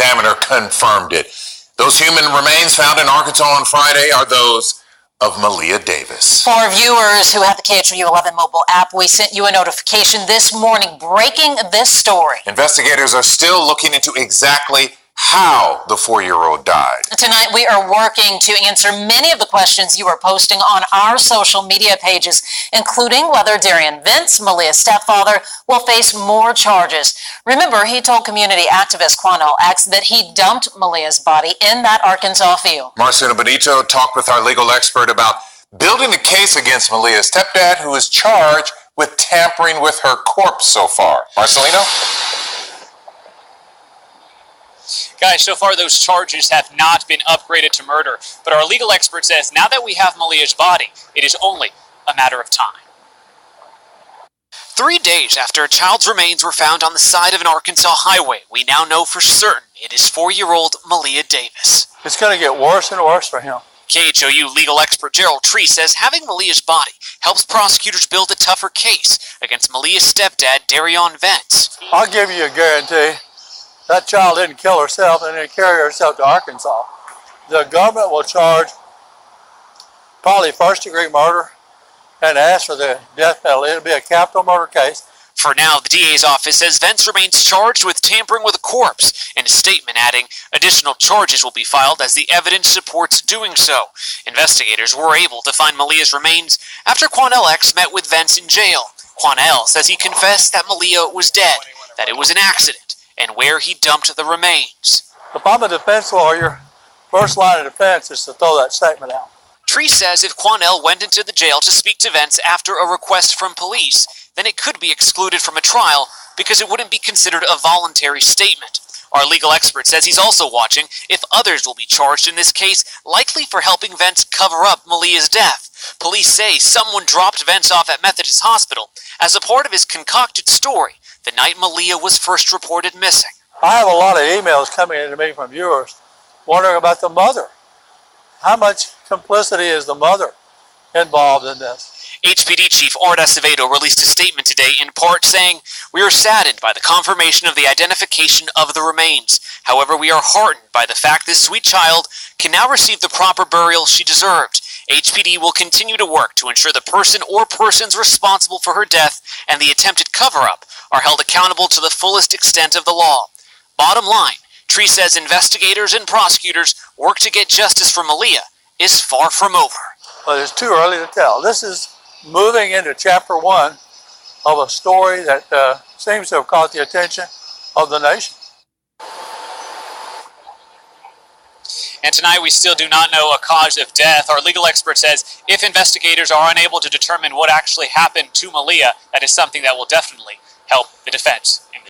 examiner confirmed it. Those human remains found in Arkansas on Friday are those of Maleah Davis. For viewers who have the KHOU 11 mobile app, we sent you a notification this morning breaking this story. Investigators are still looking into exactly how the 4-year-old died. Tonight, we are working to answer many of the questions you are posting on our social media pages, including whether Darian Vince, Maleah's stepfather, will face more charges. Remember, he told community activist Quanell X that he dumped Maleah's body in that Arkansas field. Marcelino Benito talked with our legal expert about building a case against Maleah's stepdad, who is charged with tampering with her corpse so far. Marcelino? Guys, so far those charges have not been upgraded to murder, but our legal expert says now that we have Maleah's body, it is only a matter of time. 3 days after a child's remains were found on the side of an Arkansas highway, we now know for certain it is 4-year-old Maleah Davis. It's going to get worse and worse for him. KHOU legal expert Gerald Tree says having Maleah's body helps prosecutors build a tougher case against Maleah's stepdad, Darian Vince. I'll give you a guarantee. That child didn't kill herself and didn't carry herself to Arkansas. The government will charge probably first-degree murder and ask for the death penalty. It'll be a capital murder case. For now, the DA's office says Vince remains charged with tampering with a corpse, in a statement adding additional charges will be filed as the evidence supports doing so. Investigators were able to find Maleah's remains after Quanell X met with Vince in jail. Quanell says he confessed that Maleah was dead, that it was an accident, and where he dumped the remains. If I'm a defense lawyer, first line of defense is to throw that statement out. Tree says if Quanell went into the jail to speak to Vince after a request from police, then it could be excluded from a trial because it wouldn't be considered a voluntary statement. Our legal expert says he's also watching if others will be charged in this case, likely for helping Vince cover up Maleah's death. Police say someone dropped Vince off at Methodist Hospital as a part of his concocted story the night Maleah was first reported missing. I have a lot of emails coming in to me from viewers wondering about the mother. How much complicity is the mother involved in this? HPD Chief Art Acevedo released a statement today in part saying, "We are saddened by the confirmation of the identification of the remains. However, we are heartened by the fact this sweet child can now receive the proper burial she deserved. HPD will continue to work to ensure the person or persons responsible for her death and the attempted cover-up are held accountable to the fullest extent of the law." Bottom line, Tree says investigators and prosecutors work to get justice for Maleah is far from over. But it's too early to tell. This is moving into chapter 1 of a story that seems to have caught the attention of the nation. And tonight we still do not know a cause of death. Our legal expert says if investigators are unable to determine what actually happened to Maleah, that is something that will definitely help the defense.